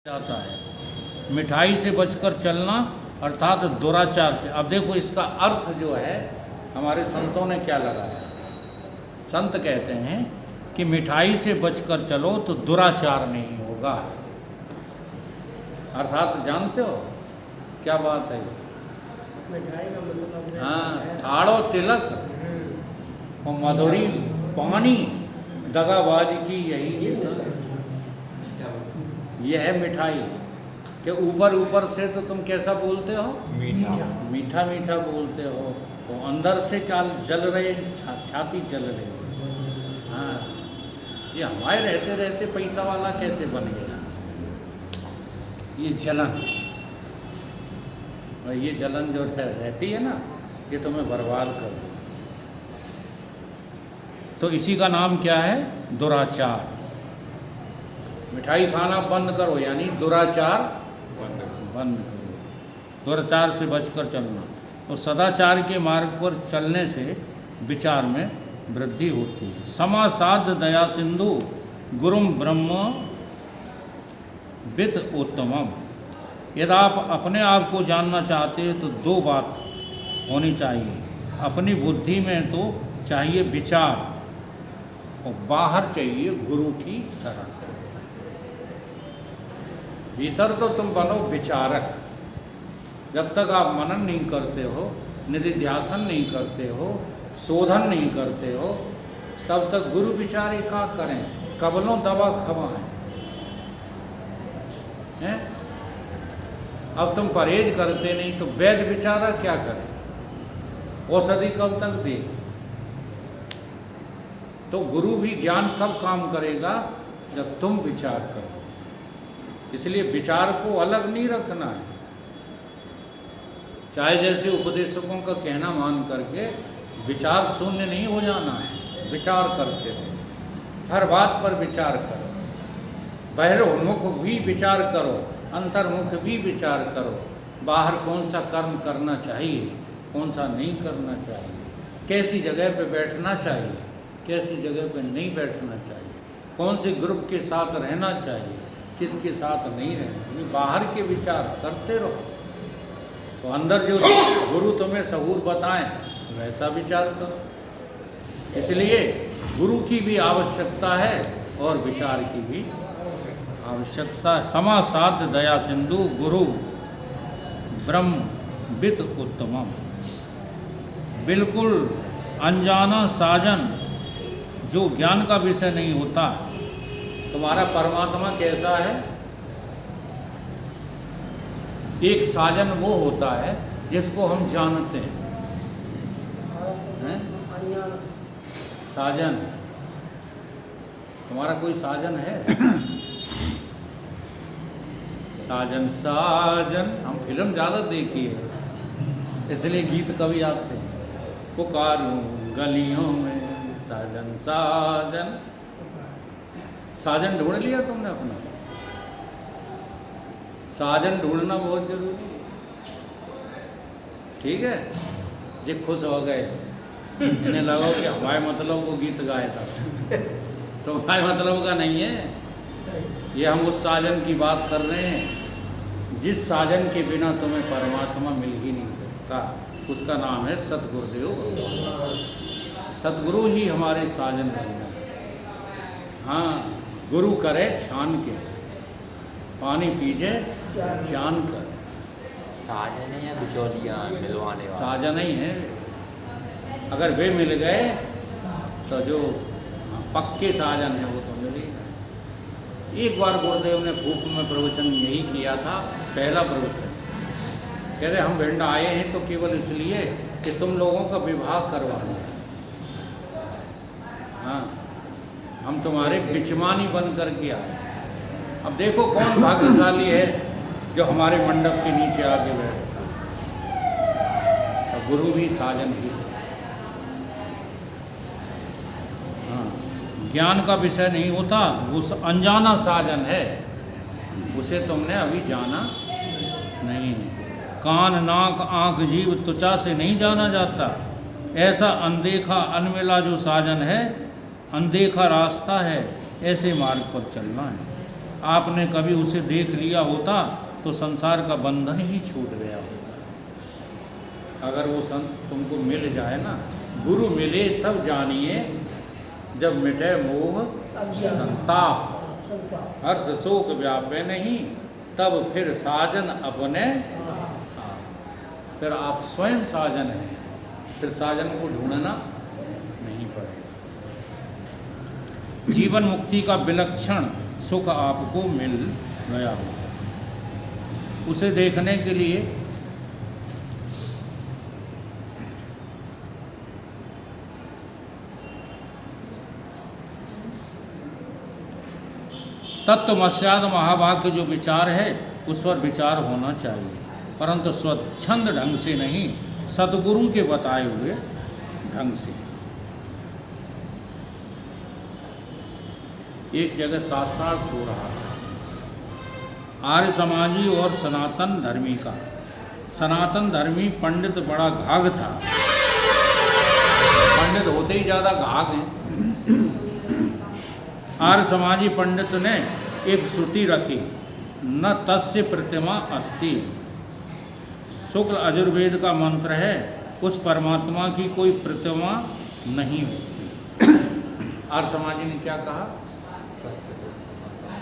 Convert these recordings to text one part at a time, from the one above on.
जाता है। मिठाई से बचकर चलना अर्थात दुराचार से। अब देखो इसका अर्थ जो है हमारे संतों ने क्या लगाया। संत कहते हैं कि मिठाई से बचकर चलो तो दुराचार नहीं होगा। अर्थात जानते हो क्या बात है? मिठाई का मतलब हाँ, ठाड़ो तिलक और मधुरी पानी, दगाबाज की यह है मिठाई कि ऊपर ऊपर से तो तुम कैसा बोलते हो, मीठा मीठा बोलते हो, तो अंदर से क्या जल रहे, छाती जल रही। हाँ, ये हमारे रहते रहते पैसा वाला कैसे बन गया? ये जलन, और ये जलन जो रहती है ना, ये तुम्हें बर्बाद कर दे। तो इसी का नाम क्या है? दुराचार। मिठाई खाना बंद करो, यानी दुराचार बंद करो। दुराचार से बचकर चलना। तो सदाचार के मार्ग पर चलने से विचार में वृद्धि होती है। समासाध दया सिंधु गुरुम ब्रह्म वित उत्तमम। यदि आप अपने आप को जानना चाहते हैं तो दो बात होनी चाहिए। अपनी बुद्धि में तो चाहिए विचार, और बाहर चाहिए गुरु की शरण। भीतर तो तुम बनो विचारक। जब तक आप मनन नहीं करते हो, निधिध्यासन नहीं करते हो, शोधन नहीं करते हो, तब तक गुरु विचारे का करें? कबलों दवा खवाएं हैं? अब तुम परहेज करते नहीं तो वैद्य विचारा क्या करे? औषधि कब तक दे? तो गुरु भी ज्ञान कब काम करेगा? जब तुम विचार करो। इसलिए विचार को अलग नहीं रखना है। चाहे जैसे उपदेशकों का कहना मान करके विचार शून्य नहीं हो जाना है। विचार करते रहो, हर बात पर विचार करो। बहिर्मुख भी विचार करो, अंतर्मुख भी विचार करो। बाहर कौन सा कर्म करना चाहिए, कौन सा नहीं करना चाहिए, कैसी जगह पे बैठना चाहिए, कैसी जगह पे नहीं बैठना चाहिए, कौन से ग्रुप के साथ रहना चाहिए, किसके साथ नहीं रहना। बाहर के विचार करते रहो, तो अंदर जो गुरु तुम्हें सहूर बताएं वैसा विचार करो। इसलिए गुरु की भी आवश्यकता है और विचार की भी आवश्यकता है। समासाध दया सिंधु गुरु ब्रह्म वित उत्तमम। बिल्कुल अनजाना साजन जो ज्ञान का विषय नहीं होता। तुम्हारा परमात्मा कैसा है? एक साजन वो होता है जिसको हम जानते हैं, साजन। तुम्हारा कोई साजन है? साजन साजन, हम फिल्म ज़्यादा देखी है इसलिए गीत कभी आते हैं। पुकारूं गलियों में साजन साजन। साजन ढूंढ लिया तुमने अपना? साजन ढूंढना बहुत जरूरी है। ठीक है, ये खुश हो गए, इन्हें लगा कि हमारे मतलब वो गीत गाया था, तो हमारे मतलब का नहीं है। ये हम उस साजन की बात कर रहे हैं जिस साजन के बिना तुम्हें परमात्मा मिल ही नहीं सकता। उसका नाम है सतगुरुदेव। सतगुरु ही हमारे साजन बन गए। हाँ, गुरु करे छान के, पानी पीजे जान कर। साजन है या बिचौलिया मिलवाने वाले? साजन ही है। अगर वे मिल गए तो जो पक्के साजन है वो तो मिल ही गए। एक बार गुरुदेव ने भूख में प्रवचन यही किया था, पहला प्रवचन। कहते हम भिंड आए हैं तो केवल इसलिए कि तुम लोगों का विवाह करवाना है। हाँ, हम तुम्हारे बिचमानी बन करके आए। अब देखो कौन भाग्यशाली है जो हमारे मंडप के नीचे आके बैठता। तो गुरु भी साजन ही। हाँ, ज्ञान का विषय नहीं होता, वो अनजाना साजन है, उसे तुमने अभी जाना नहीं है। कान नाक आँख जीव त्वचा से नहीं जाना जाता। ऐसा अनदेखा अनमिला जो साजन है, अनदेखा रास्ता है, ऐसे मार्ग पर चलना है। आपने कभी उसे देख लिया होता तो संसार का बंधन ही छूट गया होता। अगर वो संत तुमको मिल जाए ना, गुरु मिले तब जानिए, जब मिटे मोह संताप, हर्ष शोक व्यापे नहीं, तब फिर साजन अपने। फिर आप स्वयं साजन हैं, फिर साजन को ढूंढना नहीं पड़ेगा। जीवन मुक्ति का विलक्षण सुख आपको मिल गया होता। उसे देखने के लिए तत्वमस्याद महावाक्य जो विचार है उस पर विचार होना चाहिए, परंतु स्वच्छंद ढंग से नहीं, सदगुरु के बताए हुए ढंग से। एक जगह शास्त्रार्थ हो रहा था आर्य समाजी और सनातन धर्मी का। सनातन धर्मी पंडित बड़ा घाघ था, पंडित होते ही ज़्यादा घाघ हैं। आर्य समाजी पंडित ने एक श्रुति रखी, न तस्य प्रतिमा अस्ति। शुक्ल यजुर्वेद का मंत्र है, उस परमात्मा की कोई प्रतिमा नहीं होती। आर्य समाजी ने क्या कहा?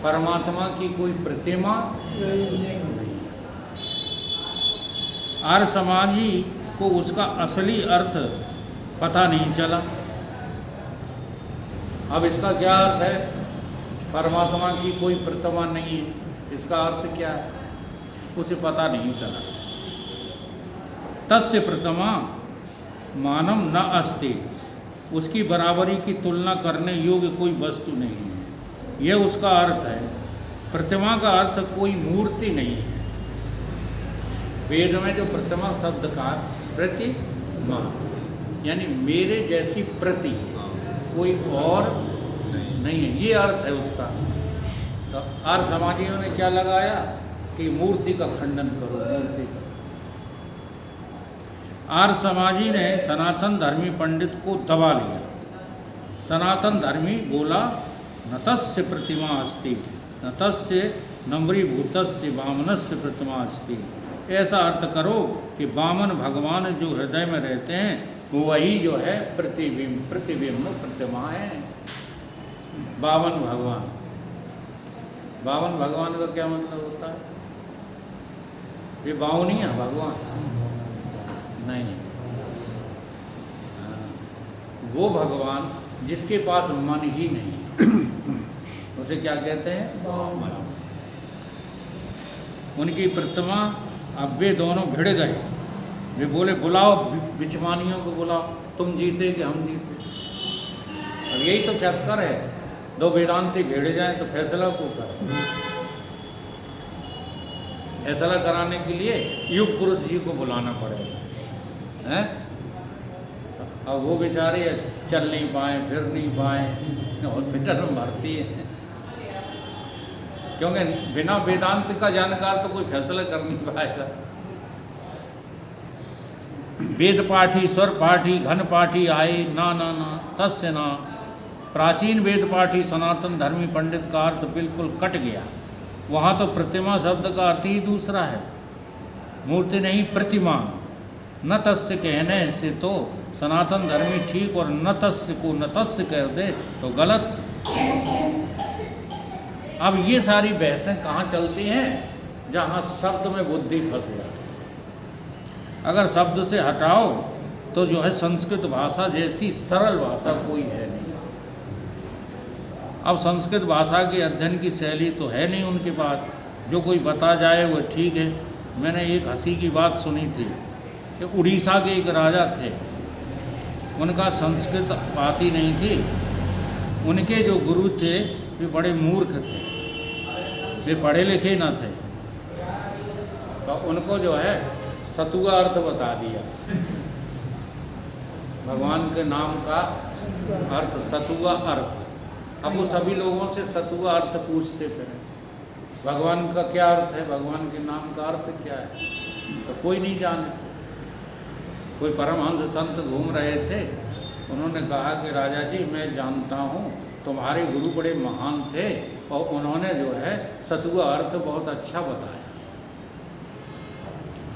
परमात्मा की कोई प्रतिमा नहीं। आर्य समाजी को उसका असली अर्थ पता नहीं चला। अब इसका क्या अर्थ है? परमात्मा की कोई प्रतिमा नहीं है, इसका अर्थ क्या है? उसे पता नहीं चला। तस्य प्रतिमा मानम न अस्ति, उसकी बराबरी की तुलना करने योग्य कोई वस्तु नहीं है, यह उसका अर्थ है। प्रतिमा का अर्थ कोई मूर्ति नहीं है। वेद में जो प्रतिमा शब्द का प्रतिमा यानी मेरे जैसी प्रति, कोई और नहीं है, ये अर्थ है उसका। तो आर्य समाजियों ने क्या लगाया कि मूर्ति का खंडन करो, मूर्ति का। आर्य समाजी ने सनातन धर्मी पंडित को दबा लिया। सनातन धर्मी बोला, न तस्य प्रतिमा अस्ति, न तस्य नम्रीभूतस्य वामनस्य प्रतिमा अस्ति। ऐसा अर्थ करो कि वामन भगवान जो हृदय में रहते हैं वही जो है प्रतिबिंब प्रतिमा है। वामन भगवान, वामन भगवान का क्या मतलब होता है? ये बावनी है भगवान नहीं, वो भगवान जिसके पास मन ही नहीं, उसे क्या कहते हैं? वामन। उनकी प्रतिमा, अब वे दोनों भिड़ गए। वे बोले बुलाओ बिचमानियों को बुलाओ, तुम जीते कि हम जीते। अब यही तो चक्कर है, दो वेदांती भिड़ जाएं तो फैसला को करें। फैसला कराने के लिए युग पुरुष जी को बुलाना पड़ेगा, हैं? अब वो बेचारे चल नहीं पाए, फिर नहीं पाए, हॉस्पिटल में भर्ती है, क्योंकि बिना वेदांत का जानकार तो कोई फैसला कर नहीं पाएगा। वेद पाठी, स्वर पाठी, घन पाठी आए, ना ना ना तस्य ना। प्राचीन वेद पाठी सनातन धर्मी पंडित का अर्थ बिल्कुल कट गया। वहाँ तो प्रतिमा शब्द का अर्थ ही दूसरा है, मूर्ति नहीं प्रतिमा। न तस्य कहने से तो सनातन धर्मी ठीक, और न तस्य को न तस्य कह दे तो गलत। अब ये सारी बहसें कहाँ चलती हैं? जहाँ शब्द में बुद्धि फंस जाती। अगर शब्द से हटाओ तो जो है संस्कृत भाषा जैसी सरल भाषा कोई है नहीं। अब संस्कृत भाषा के अध्ययन की शैली तो है नहीं उनके पास, जो कोई बता जाए वो ठीक है। मैंने एक हंसी की बात सुनी थी कि उड़ीसा के एक राजा थे, उनका संस्कृत आती नहीं थी। उनके जो गुरु थे वे बड़े मूर्ख थे, वे पढ़े लिखे न थे, तो उनको जो है सतुआ अर्थ बता दिया। भगवान के नाम का अर्थ सतुआ अर्थ। अब वो सभी लोगों से सतुआ अर्थ पूछते फिर, भगवान का क्या अर्थ है, भगवान के नाम का अर्थ क्या है, तो कोई नहीं जाने। कोई परमहंस संत घूम रहे थे, उन्होंने कहा कि राजा जी मैं जानता हूँ तुम्हारे गुरु बड़े महान थे, और उन्होंने जो है सतुआ अर्थ बहुत अच्छा बताया।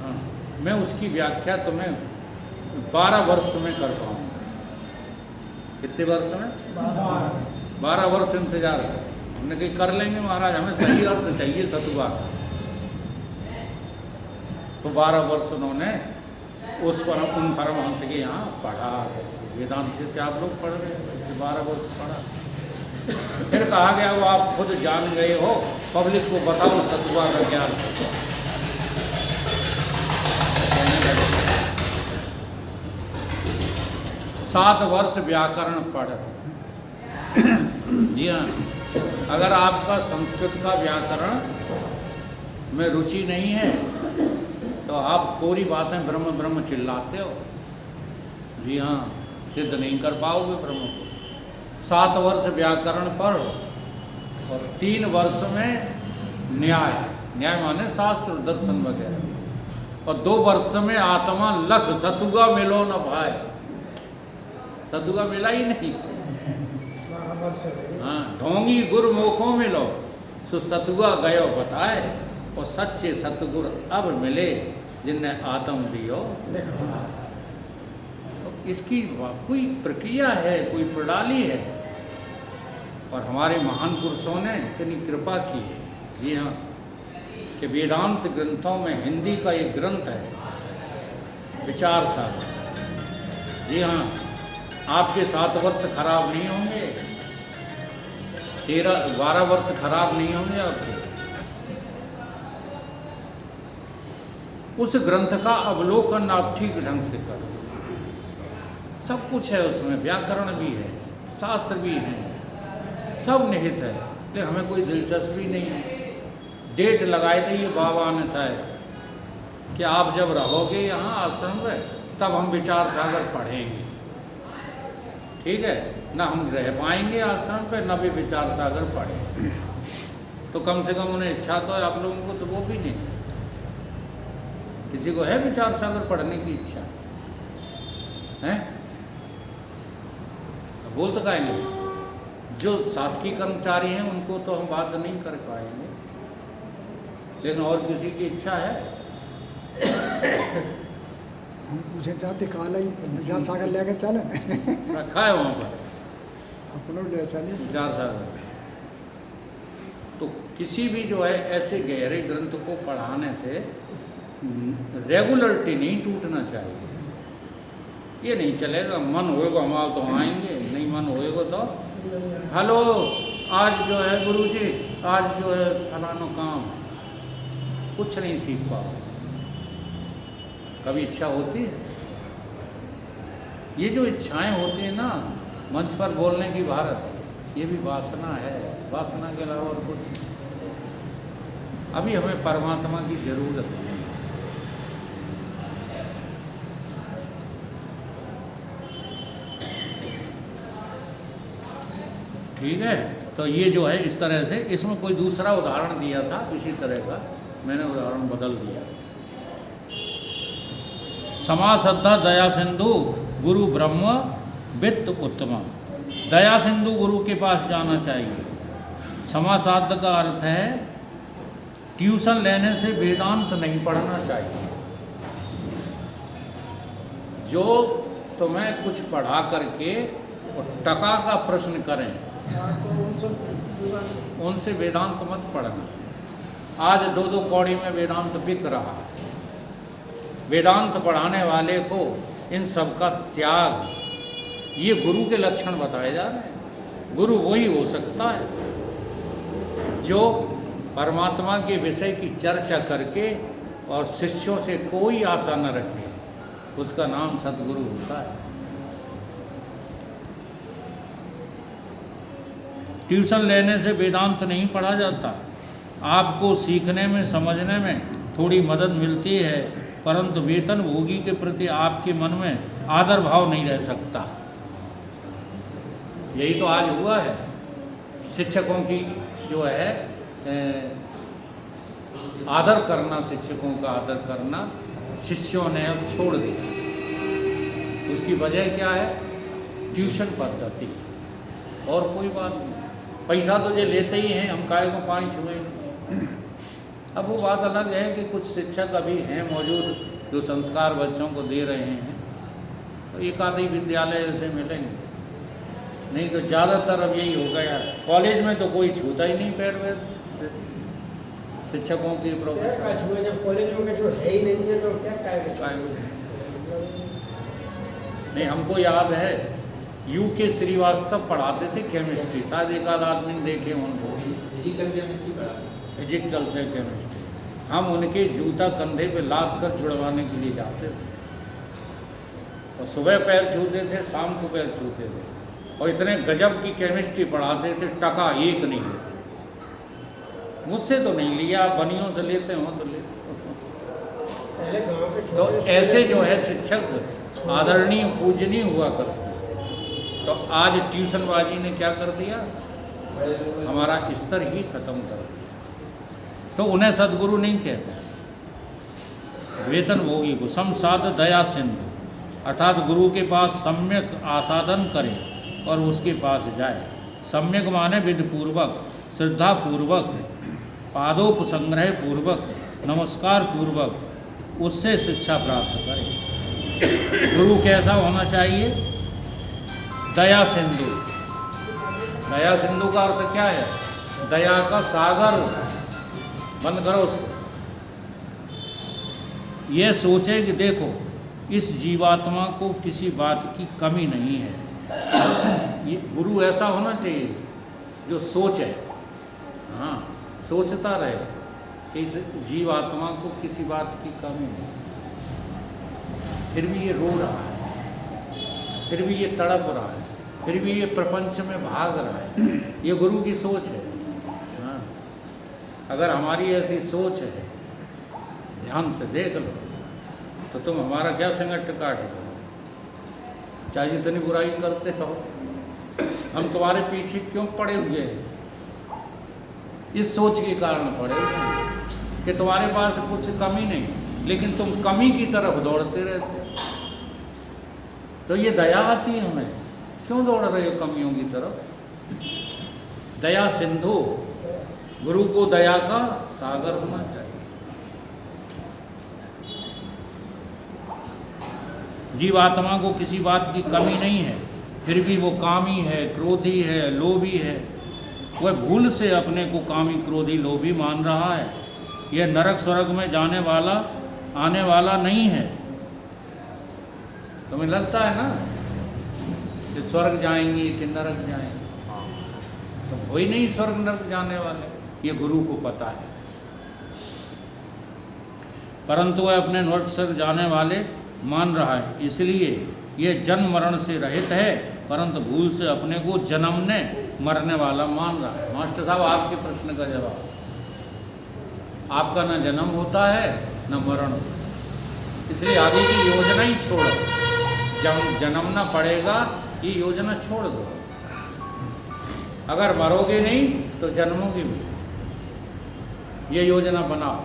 हाँ, मैं उसकी व्याख्या तुम्हें 12 वर्ष में कर पाऊँगा। कितने वर्ष में? 12 वर्ष इंतजार कर। हमने कही कर लेंगे महाराज, हमें सही अर्थ चाहिए सतुआ का। तो 12 वर्ष उन्होंने उन परमहंस के यहाँ पढ़ा। वेदांत जैसे आप लोग पढ़ रहे हैं, इससे 12 वर्ष पढ़ा। फिर कहा गया वो आप खुद जान गए हो, पब्लिक को बताओ सतुआ का ज्ञान। 7 वर्ष व्याकरण पढ़। जी हाँ, अगर आपका संस्कृत का व्याकरण में रुचि नहीं है तो आप कोरी बातें ब्रह्म ब्रह्म चिल्लाते हो। जी हाँ, सिद्ध नहीं कर पाओगे ब्रह्म को। 7 वर्ष व्याकरण पढ़ो और 3 वर्ष में न्याय, न्याय माने शास्त्र दर्शन वगैरह, और 2 वर्ष में आत्मा लख सतुआ मिलो न भाई। सतुआ मिला ही नहीं। हाँ, ढोंगी गुरमुखों मिलो सो सतुआ गयो बताए, और सच्चे सतगुर अब मिले जिनने आत्म दियो। तो इसकी कोई प्रक्रिया है, कोई प्रणाली है, और हमारे महान पुरुषों ने इतनी कृपा की है। जी हाँ, कि वेदांत ग्रंथों में हिंदी का एक ग्रंथ है विचार सागर। जी हाँ, आपके 7 वर्ष खराब नहीं होंगे, 12 वर्ष खराब नहीं होंगे आपके। उस ग्रंथ का अवलोकन आप ठीक ढंग से करो। सब कुछ है उसमें, व्याकरण भी है, शास्त्र भी है, सब निहित है। लेकिन हमें कोई दिलचस्पी नहीं है। डेट लगाए दी बाबा ने शायद कि आप जब रहोगे यहाँ आश्रम में तब हम विचार सागर पढ़ेंगे। ठीक है ना, हम रह पाएंगे आश्रम पे न भी विचार सागर पढ़ेंगे। तो कम से कम उन्हें इच्छा तो है, आप लोगों को तो वो भी नहीं। किसी को है विचार सागर पढ़ने की इच्छा है? बोल तो कहेंगे जो शासकीय कर्मचारी हैं उनको तो हम बात नहीं कर पाएंगे, लेकिन और किसी की इच्छा है? हम पूछे चाहते काल ही विचार सागर लेकर चले। रखा है वहाँ पर अपनों ले चले विचार सागर। तो किसी भी जो है ऐसे गहरे ग्रंथ को पढ़ाने से रेगुलरिटी नहीं टूटना चाहिए। ये नहीं चलेगा मन होएगा हमारा तो आएंगे, नहीं मन होएगा तो हेलो आज जो है गुरुजी आज जो है फलाना काम, कुछ नहीं सीख पाओ। कभी इच्छा होती है? ये जो इच्छाएं होती है ना मंच पर बोलने की भारत, ये भी वासना है, वासना के अलावा और कुछ नहीं। अभी हमें परमात्मा की जरूरत नहीं। ठीक है, तो ये जो है इस तरह से, इसमें कोई दूसरा उदाहरण दिया था इसी तरह का, मैंने उदाहरण बदल दिया। समासद्धा दया सिंधु गुरु ब्रह्म वित्त उत्तम। दया सिंधु गुरु के पास जाना चाहिए। समासाध्य का अर्थ है ट्यूशन लेने से वेदांत नहीं पढ़ना चाहिए। जो तुम्हें कुछ पढ़ा करके और टका का प्रश्न करें उनसे वेदांत मत पढ़ना। आज 2-2 कौड़ी में वेदांत बिक रहा है। वेदांत पढ़ाने वाले को इन सब का त्याग, ये गुरु के लक्षण बताए जा रहे हैं। गुरु वही हो सकता है जो परमात्मा के विषय की चर्चा करके और शिष्यों से कोई आशा न रखे, उसका नाम सतगुरु होता है। ट्यूशन लेने से वेदांत नहीं पढ़ा जाता। आपको सीखने में समझने में थोड़ी मदद मिलती है, परंतु वेतन भोगी के प्रति आपके मन में आदर भाव नहीं रह सकता। यही तो आज हुआ है। शिक्षकों की जो है आदर करना, शिक्षकों का आदर करना शिष्यों ने अब छोड़ दिया। उसकी वजह क्या है? ट्यूशन पद्धति, और कोई बात नहीं। पैसा तो ये लेते ही हैं, हम काय को पानी छुए। अब वो बात अलग है कि कुछ शिक्षक अभी हैं मौजूद जो संस्कार बच्चों को दे रहे हैं, तो एक आधे विद्यालय ऐसे मिलेंगे, नहीं तो ज़्यादातर अब यही हो गया। कॉलेज में तो कोई छूता ही नहीं पैर वैर शिक्षकों की प्रोफेसर। छुए जब कॉलेज में जो है ही नहीं है तो क्या काय नहीं, हमको याद है UK श्रीवास्तव पढ़ाते थे केमिस्ट्री, शायद एक आध आदमी ने देखे उनको, फिजिकल से केमिस्ट्री। हम उनके जूता कंधे पे लाद कर जुड़वाने के लिए जाते थे, और सुबह पैर छूते थे, शाम को पैर छूते थे, और इतने गजब की केमिस्ट्री पढ़ाते थे, टका एक नहीं लेते थे। मुझसे तो नहीं लिया, आप बनियों से लेते हो तो ले। पहले गांव के तो छोटे ऐसे जो है शिक्षक आदरणीय पूजनीय हुआ करते। तो आज ट्यूशनबाजी ने क्या कर दिया, हमारा स्तर ही खत्म कर दिया। तो उन्हें सदगुरु नहीं कहते, वेतन भोगी को समसाध दया सिंधु, अर्थात गुरु के पास सम्यक आसादन करे और उसके पास जाए। सम्यक माने विधिपूर्वक, श्रद्धापूर्वक, पादोपसंग्रह पूर्वक, नमस्कार पूर्वक उससे शिक्षा प्राप्त करे। गुरु कैसा होना चाहिए? दया सिंधु। दया सिंधु का अर्थ क्या है? दया का सागर। बंद करो उसको। ये सोचे कि देखो इस जीवात्मा को किसी बात की कमी नहीं है। ये गुरु ऐसा होना चाहिए जो सोचे, हाँ, सोचता रहे कि इस जीवात्मा को किसी बात की कमी नहीं, फिर भी ये रो रहा है, फिर भी ये तड़प रहा है, फिर भी ये प्रपंच में भाग रहा है। ये गुरु की सोच है। हाँ, अगर हमारी ऐसी सोच है, ध्यान से देख लो, तो तुम हमारा क्या संकट काट लो, चाहे जितनी बुराई करते रहो, हम तुम्हारे पीछे क्यों पड़े हुए हैं? इस सोच के कारण पड़े हुए हैं कि तुम्हारे पास कुछ कमी नहीं, लेकिन तुम कमी की तरफ दौड़ते रहते। तो ये दया आती है हमें, क्यों दौड़ रहे हो कमियों की तरफ? दया सिंधु, गुरु को दया का सागर होना चाहिए। जीवात्मा को किसी बात की कमी नहीं है, फिर भी वो कामी है, क्रोधी है, लोभी है। वह भूल से अपने को कामी, क्रोधी, लोभी मान रहा है। यह नरक स्वर्ग में जाने वाला, आने वाला नहीं है। तुम्हें लगता है ना कि स्वर्ग जाएंगे कि नरक जाएंगे? तो कोई नहीं स्वर्ग नरक जाने वाले, ये गुरु को पता है। परंतु वह अपने नरक स्वर्ग जाने वाले मान रहा है, इसलिए ये जन्म मरण से रहित है, परंतु भूल से अपने को जन्मने मरने वाला मान रहा है। मास्टर साहब, आपके प्रश्न का जवाब, आपका न जन्म होता है न मरण, इसलिए आगे की योजना ही छोड़ो। जब जन्मना पड़ेगा ये योजना छोड़ दो। अगर मरोगे नहीं तो जन्मोगे भी, ये योजना बनाओ।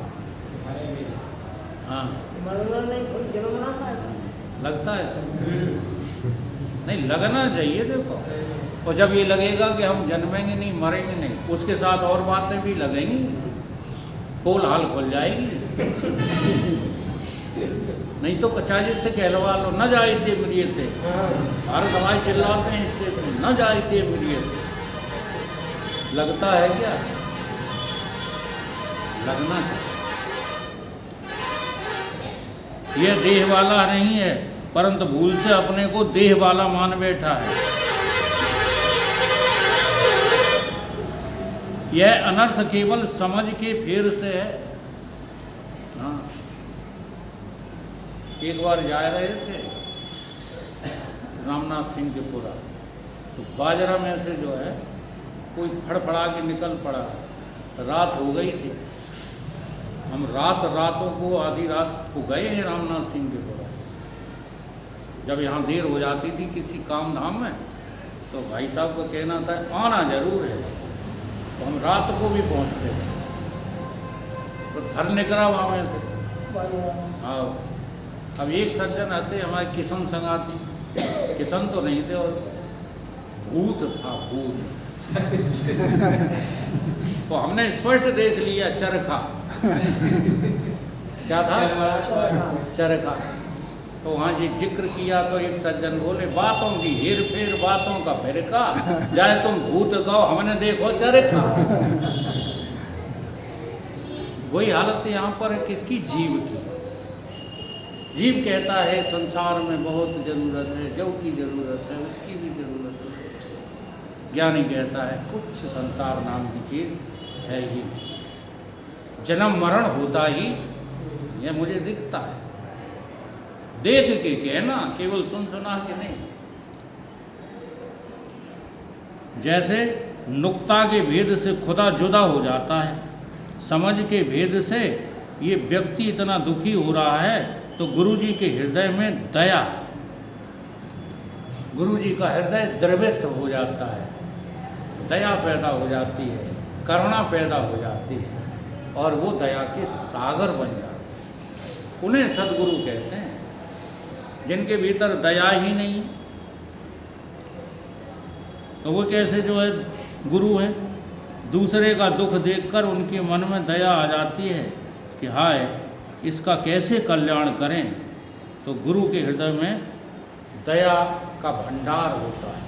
हाँ, मरना नहीं, कोई जन्मना था। लगता है सर? नहीं, लगना चाहिए। देखो, और जब ये लगेगा कि हम जन्मेंगे नहीं, मरेंगे नहीं, उसके साथ और बातें भी लगेंगी, पोल हाल खुल जाएगी। नहीं तो कचाजी से कहलवा लो, न जाए थे मरिए थे, भारत हवाई चिल्लाते हैं स्टेशन, न जाए थे मरिए थे। लगता है क्या? लगना चाहिए। यह देह वाला नहीं है, परंतु भूल से अपने को देह वाला मान बैठा है। यह अनर्थ केवल समझ के फेर से है। हाँ, एक बार जा रहे थे रामनाथ सिंह के पुरा, तो बाजरा में से जो है कोई फड़फड़ा के निकल पड़ा। रात हो गई थी, हम रातों को आधी रात को गए हैं रामनाथ सिंह के पुरा। जब यहाँ देर हो जाती थी किसी काम धाम में, तो भाई साहब को कहना था आना जरूर है, तो हम रात को भी पहुँचते थे। तो धर निकला वहाँ में से। हाँ, अब एक सज्जन आते हमारे किशन संगाती, किशन तो नहीं थे, और भूत था, भूत तो हमने स्पष्ट देख लिया चरखा। क्या था? चरखा। तो वहाँ जी जिक्र किया तो एक सज्जन बोले, बातों की हेर फेर बातों का फिरका, जाए तुम भूत कहो हमने देखो चरखा। वही हालत यहाँ पर है किसकी? जीव की। जीव कहता है संसार में बहुत जरूरत है, जो की जरूरत है उसकी भी जरूरत है। ज्ञानी कहता है कुछ संसार नाम की चीज है ही, जन्म मरण होता ही यह मुझे दिखता है। देख के कहना, केवल सुन सुना के नहीं। जैसे नुक्ता के भेद से खुदा जुदा हो जाता है, समझ के भेद से ये व्यक्ति इतना दुखी हो रहा है, तो गुरुजी के हृदय में दया, गुरुजी का हृदय द्रवित हो जाता है, दया पैदा हो जाती है, करुणा पैदा हो जाती है, और वो दया के सागर बन जाते हैं। उन्हें सद्गुरु कहते हैं, जिनके भीतर दया ही नहीं, तो वो कैसे जो है गुरु है। दूसरे का दुख देखकर उनके मन में दया आ जाती है कि हाय इसका कैसे कल्याण करें, तो गुरु के हृदय में दया का भंडार होता है।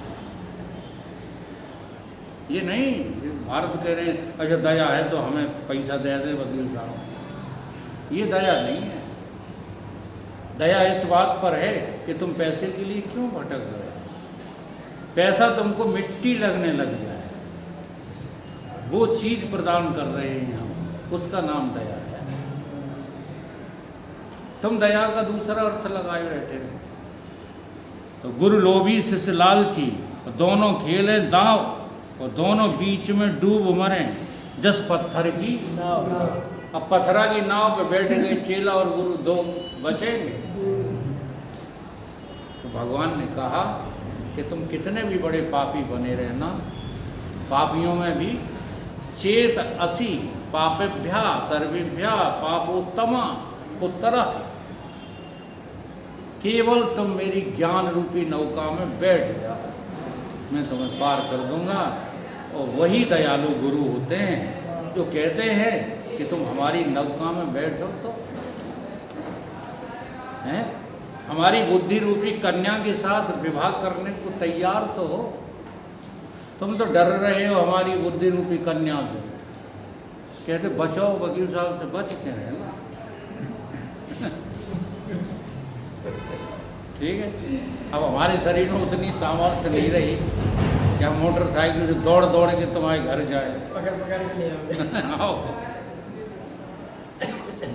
ये नहीं भारत कह रहे हैं अच्छा दया है तो हमें पैसा दे दे वकील साहब, ये दया नहीं है। दया इस बात पर है कि तुम पैसे के लिए क्यों भटक रहे हो, पैसा तुमको मिट्टी लगने लग जाए, वो चीज प्रदान कर रहे हैं हम, उसका नाम दया है। तुम दया का दूसरा अर्थ लगाए बैठे हो। तो गुरु लोभी शिष्य लालची, दोनों खेले दाव, और दोनों बीच में डूब मरे जस पत्थर की नाव। अब पत्थरा की नाव पे बैठ गए चेला और गुरु, दो बचेंगे। तो भगवान ने कहा कि तुम कितने भी बड़े पापी बने रहना, पापियों में भी चेत असि पापेभ्या सर्वेभ्या पापोत्तमा उत्तरा, केवल तुम मेरी ज्ञान रूपी नौका में बैठ जाओ, मैं तुम्हें पार कर दूंगा। और वही दयालु गुरु होते हैं जो कहते हैं कि तुम हमारी नौका में बैठो तो हैं, हमारी बुद्धि रूपी कन्या के साथ विवाह करने को तैयार तो हो। तुम तो डर रहे हो हमारी बुद्धि रूपी कन्या से, कहते बचाओ वकील साहब से, बच के रहना। ठीक है, अब हमारे शरीर में उतनी सामर्थ्य नहीं रही कि हम मोटरसाइकिल से दौड़ दौड़ के तुम्हारे घर जाए, पकड़ पकड़ के ले आओ।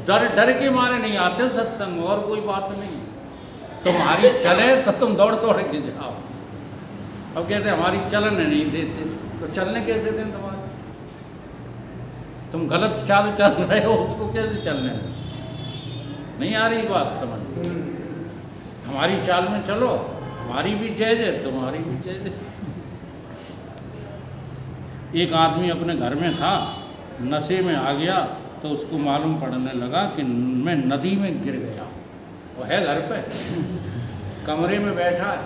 डर डर के मारे नहीं आते हो सत्संग, और कोई बात नहीं। तुम्हारी चले तो तुम दौड़ दौड़ के जाओ। अब कहते हमारी चलन नहीं देते, तो चलने कैसे दें तुम्हारे? तुम गलत चाल चल रहे हो, उसको कैसे चलने दें? नहीं आ रही बात समझ? हमारी चाल में चलो, हमारी भी जय जय, तुम्हारी भी जय जय। एक आदमी अपने घर में था, नशे में आ गया, तो उसको मालूम पड़ने लगा कि मैं नदी में गिर गया। वो है घर पे, कमरे में बैठा है,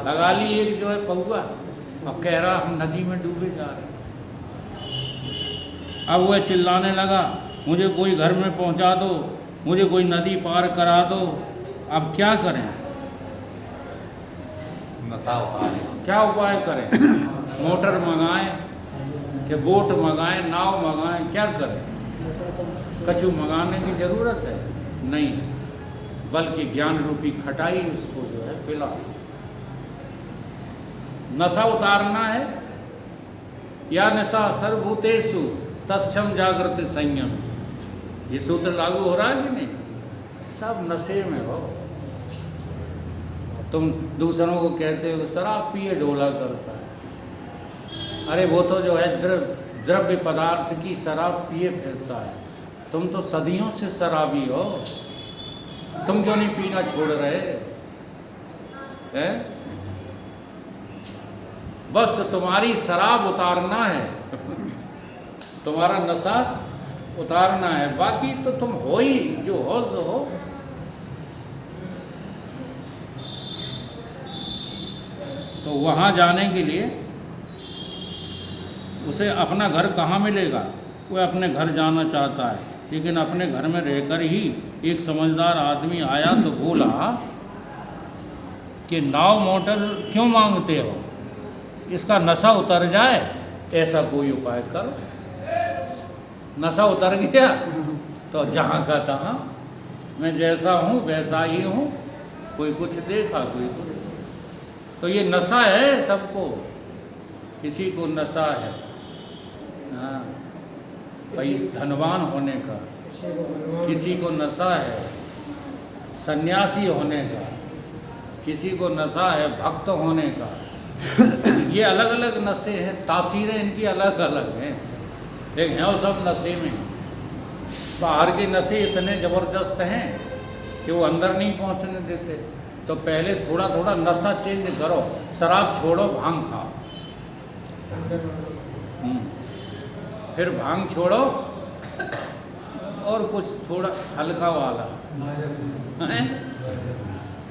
लगा ली एक जो है पौआ, अब कह रहा हम नदी में डूबे जा रहे हैं। अब वह चिल्लाने लगा, मुझे कोई घर में पहुंचा दो, मुझे कोई नदी पार करा दो। अब क्या करें? क्या उपाय करें? मोटर मंगाएं कि बोट मंगाएं, नाव मंगाएं, क्या करें? कछु मंगाने की जरूरत है नहीं, बल्कि ज्ञान रूपी खटाई उसको जो है पिला। नशा उतारना है या नशा सर्वभूतेषु तस्यम जागृति संयम, ये सूत्र लागू हो रहा है कि नहीं? सब नशे में हो। तुम दूसरों को कहते हो शराब पिए ढोला करता है, अरे वो तो जो है द्रव्य पदार्थ की शराब पिए फिरता है। तुम तो सदियों से शराबी हो, तुम क्यों नहीं पीना छोड़ रहे हैं? बस तुम्हारी शराब उतारना है, तुम्हारा नशा उतारना है, बाकी तो तुम हो ही जो हो सो हो। तो वहाँ जाने के लिए उसे अपना घर कहाँ मिलेगा? वह अपने घर जाना चाहता है, लेकिन अपने घर में रहकर ही एक समझदार आदमी आया तो बोला कि नाव मोटर क्यों मांगते हो, इसका नशा उतर जाए ऐसा कोई उपाय करो। नशा उतर गया तो जहाँ का तहाँ, मैं जैसा हूँ वैसा ही हूँ, कोई कुछ देखा कोई कुछ। तो ये नशा है सबको, किसी को नशा है हाँ भाई धनवान होने का, किसी को नशा है सन्यासी होने का, किसी को नशा है भक्त होने का। ये अलग अलग नशे हैं, तासीरें इनकी अलग अलग हैं, लेकिन हैं वो सब नशे में। बाहर के नशे इतने ज़बरदस्त हैं कि वो अंदर नहीं पहुंचने देते। तो पहले थोड़ा थोड़ा नशा चेंज करो, शराब छोड़ो, भांग खाओ, फिर भांग छोड़ो और कुछ थोड़ा हल्का वाला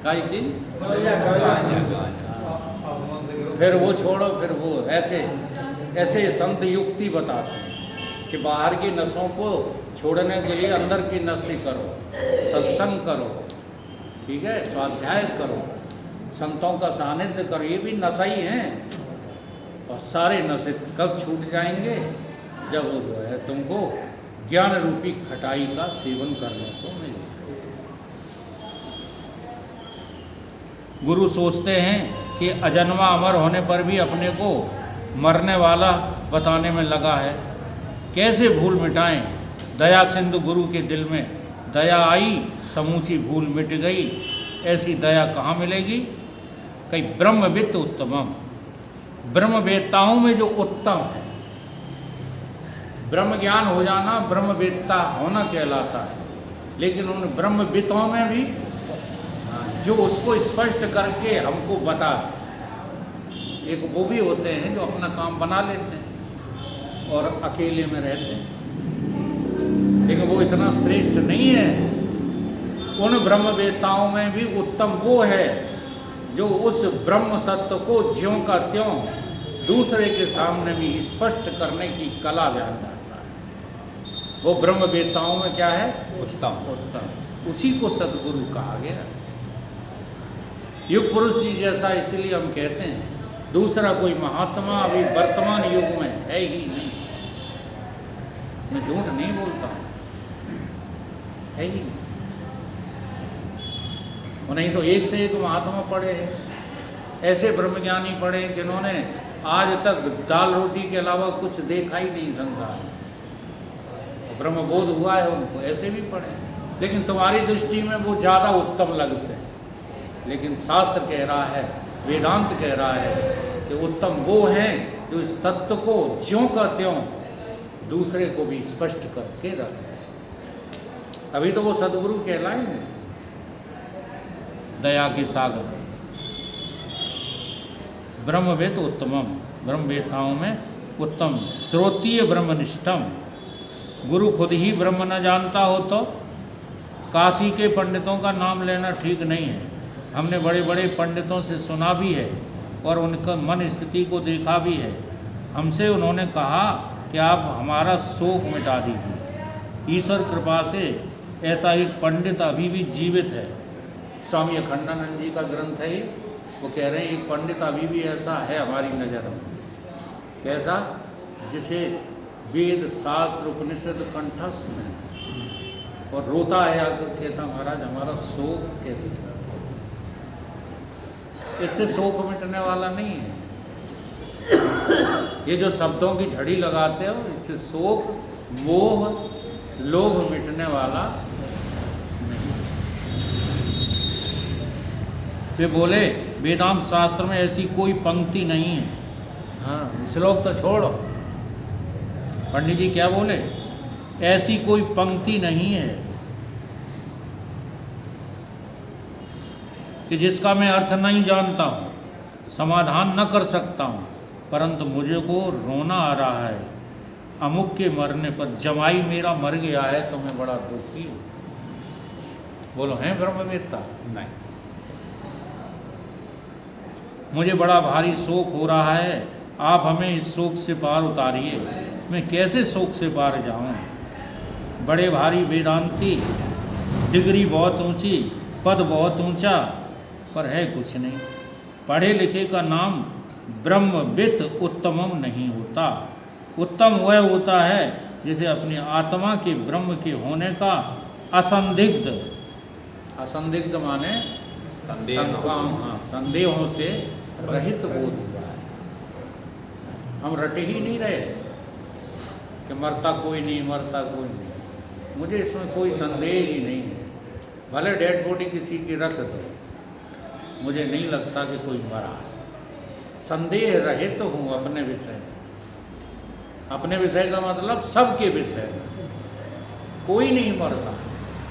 काई चीज, फिर वो छोड़ो, फिर वो ऐसे संत युक्ति बताते हैं कि बाहर की नसों को छोड़ने के लिए अंदर की नसें करो, सत्संग करो, ठीक है, स्वाध्याय करो, संतों का सानिध्य करो, ये भी नशा ही है। और सारे नशे कब छूट जाएंगे? जब वो जो है तुमको ज्ञान रूपी खटाई का सेवन करने को मिले। गुरु सोचते हैं कि अजन्मा अमर होने पर भी अपने को मरने वाला बताने में लगा है। कैसे भूल मिटाएं? दया सिंधु गुरु के दिल में दया आई, समूची भूल मिट गई। ऐसी दया कहाँ मिलेगी? कई ब्रह्मवित्त उत्तमम, ब्रह्मवेत्ताओं में जो उत्तम है, ब्रह्म ज्ञान हो जाना ब्रह्मवेत्ता होना कहलाता है। लेकिन उन ब्रह्मवित्तों में भी जो उसको स्पष्ट करके हमको बता, एक वो भी होते हैं जो अपना काम बना लेते हैं और अकेले में रहते हैं, लेकिन वो इतना श्रेष्ठ नहीं है। उन ब्रह्मवेत्ताओं में भी उत्तम वो है जो उस ब्रह्म तत्व को ज्यों का त्यों दूसरे के सामने भी स्पष्ट करने की कला जान जाता है। वो ब्रह्मवेत्ताओं में क्या है? उत्तम। उत्तम, उसी को सद्गुरु कहा गया। युग पुरुष जी जैसा इसलिए हम कहते हैं, दूसरा कोई महात्मा अभी वर्तमान युग में है ही नहीं। मैं झूठ नहीं बोलता हूँ, है ही नहीं। और नहीं तो एक से एक महात्मा पढ़े हैं, ऐसे ब्रह्मज्ञानी पढ़े हैं जिन्होंने आज तक दाल रोटी के अलावा कुछ देखा ही नहीं संसार में, ब्रह्मबोध हुआ है उनको, ऐसे भी पढ़े। लेकिन तुम्हारी दृष्टि में वो ज़्यादा उत्तम लगते हैं, लेकिन शास्त्र कह रहा है, वेदांत कह रहा है कि उत्तम वो हैं जो इस तत्व को ज्यों का त्यों दूसरे को भी स्पष्ट करके रखें, तभी तो वो सद्गुरु कहलाएंगे। दया के सागर, ब्रह्मवेत्त उत्तमम, ब्रह्मवेत्ताओं में उत्तम, श्रोतीय ब्रह्मनिष्ठम। गुरु खुद ही ब्रह्म न जानता हो तो काशी के पंडितों का नाम लेना ठीक नहीं है। हमने बड़े बड़े पंडितों से सुना भी है और उनका मन स्थिति को देखा भी है। हमसे उन्होंने कहा कि आप हमारा शोक मिटा दीजिए। ईश्वर कृपा से ऐसा एक पंडित अभी भी जीवित है। स्वामी अखंडानंद जी का ग्रंथ है ये, वो कह रहे हैं एक पंडित अभी भी ऐसा है हमारी नज़र में। कैसा? जिसे वेद शास्त्र उपनिषद कंठस्थ है और रोता है आकर, कहता महाराज हमारा शोक कैसे? इससे शोक मिटने वाला नहीं है। ये जो शब्दों की झड़ी लगाते हो, इससे शोक मोह लोभ मिटने वाला नहीं। वे बोले वेदांत शास्त्र में ऐसी कोई पंक्ति नहीं है। हाँ, श्लोक तो छोड़ो, पंडित जी क्या बोले? ऐसी कोई पंक्ति नहीं है कि जिसका मैं अर्थ नहीं जानता हूँ, समाधान न कर सकता हूँ, परंतु मुझे को रोना आ रहा है अमुक के मरने पर। जमाई मेरा मर गया है तो मैं बड़ा दुखी हूँ। बोलो हैं ब्रह्मवेत्ता? नहीं। मुझे बड़ा भारी शोक हो रहा है आप हमें इस शोक से पार उतारिए। मैं कैसे शोक से पार जाऊं? बड़े भारी वेदांती, डिग्री बहुत ऊंची, पद बहुत ऊंचा, पर है कुछ नहीं। पढ़े लिखे का नाम ब्रह्मविद उत्तमम नहीं होता। उत्तम वह होता है जिसे अपनी आत्मा के ब्रह्म के होने का असंदिग्ध, असंदिग्ध माने संदेहों से रहित बोध हुआ है। हम रटे ही नहीं रहे कि मरता कोई नहीं, मरता कोई नहीं। मुझे इसमें कोई संदेह ही नहीं है। भले डेड बॉडी किसी की रख दो, मुझे नहीं लगता कि कोई मरा। संदेह रहित तो हूँ अपने विषय में। अपने विषय का मतलब सबके विषय में। कोई नहीं मरता।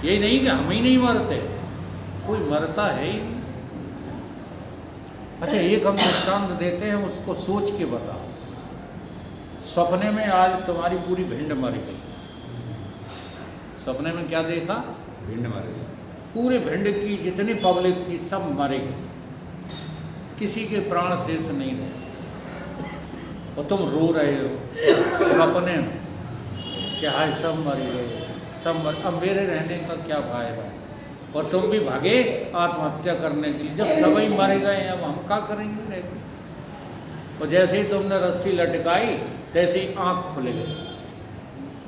ये नहीं कि हम ही नहीं मरते, कोई मरता है ही नहीं। अच्छा, एक हम दृष्टांत देते हैं, उसको सोच के बताओ। सपने में आज तुम्हारी पूरी भिंड मर गई। सपने में क्या देखा? भिंड मर गई। पूरे भिंड की जितनी पब्लिक थी सब मर गई, किसी के प्राण शेष नहीं रहे। और तुम रो रहे हो सपने में कि हाय सब मर गए, सब मर, अब मेरे रहने का क्या फायदा? और तुम भी भागे आत्महत्या करने के लिए। जब सभी मर गए अब हम क्या करेंगे रह के? और जैसे ही तुमने रस्सी लटकाई तैसे ही आँख खुल गई।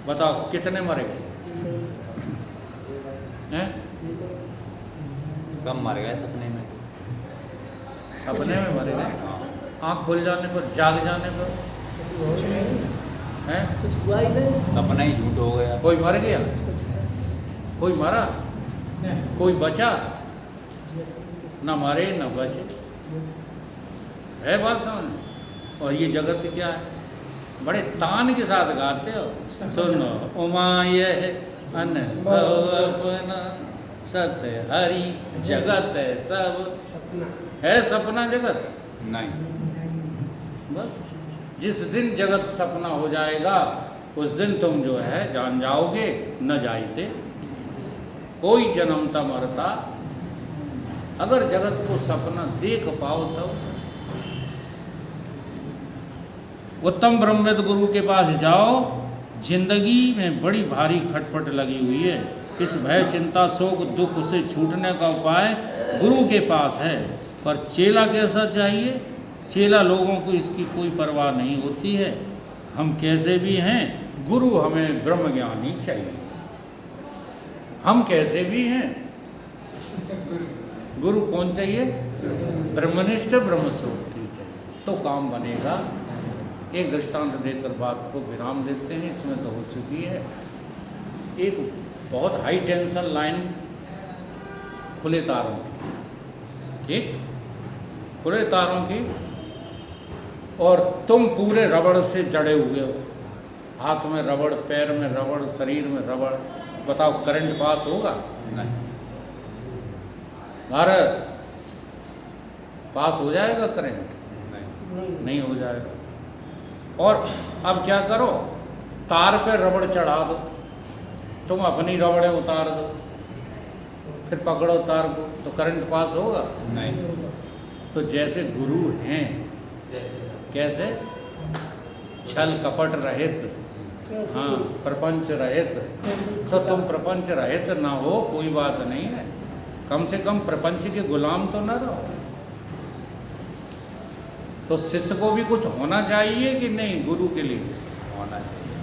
बताओ कितने मर गए? हैं? सब मर गए सपने में। सपने में मर गए। आँख खुल जाने पर, जाग जाने पर हैं? कुछ हुआ ही नहीं। सपना ही झूठ हो गया। कोई मर गया? कोई मरा? कोई बचा? न मरे न बचे। है बात समझ? और ये जगत क्या है? बड़े तान के साथ गाते हो। सुनो उमा यह अनुभव अपना, सत्य हरि जगत है सब। सपना है सपना जगत? नहीं। बस जिस दिन जगत सपना हो जाएगा उस दिन तुम जो है जान जाओगे न जाइते। कोई जन्मता मरता। अगर जगत को सपना देख पाओ तब। उत्तम ब्रह्मविद गुरु के पास जाओ। जिंदगी में बड़ी भारी खटपट लगी हुई है। इस भय चिंता शोक दुख से छूटने का उपाय गुरु के पास है। पर चेला कैसा चाहिए? चेला लोगों को इसकी कोई परवाह नहीं होती है। हम कैसे भी हैं, गुरु हमें ब्रह्म ज्ञानी चाहिए। हम कैसे भी हैं, गुरु कौन चाहिए? ब्रह्मनिष्ठ ब्रह्मसूत्री चाहिए, तो काम बनेगा। एक दृष्टांत देकर बात को विराम देते हैं, इसमें तो हो चुकी है। एक बहुत हाई टेंशन लाइन खुले तारों की, ठीक, खुले तारों की, और तुम पूरे रबड़ से जड़े हुए हो। हाथ में रबड़, पैर में रबड़, शरीर में रबड़। बताओ करंट पास होगा? नहीं। भारत पास हो जाएगा करंट? नहीं। नहीं हो जाएगा। और अब क्या करो? तार पे रबड़ चढ़ा दो, तुम अपनी रबड़ें उतार दो, फिर पकड़ो तार को, तो करंट पास होगा? नहीं। तो जैसे गुरु हैं, कैसे? छल कपट रहित, हाँ, प्रपंच रहित। तो तुम प्रपंच रहित ना हो, कोई बात नहीं है, कम से कम प्रपंच के गुलाम तो न रहो। तो शिष्य को भी कुछ होना चाहिए कि नहीं गुरु के लिए? होना चाहिए।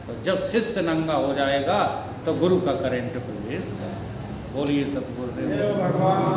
तो जब शिष्य नंगा हो जाएगा तो गुरु का करंट प्रवेश कर। बोलिए सतगुरुदेव भगवान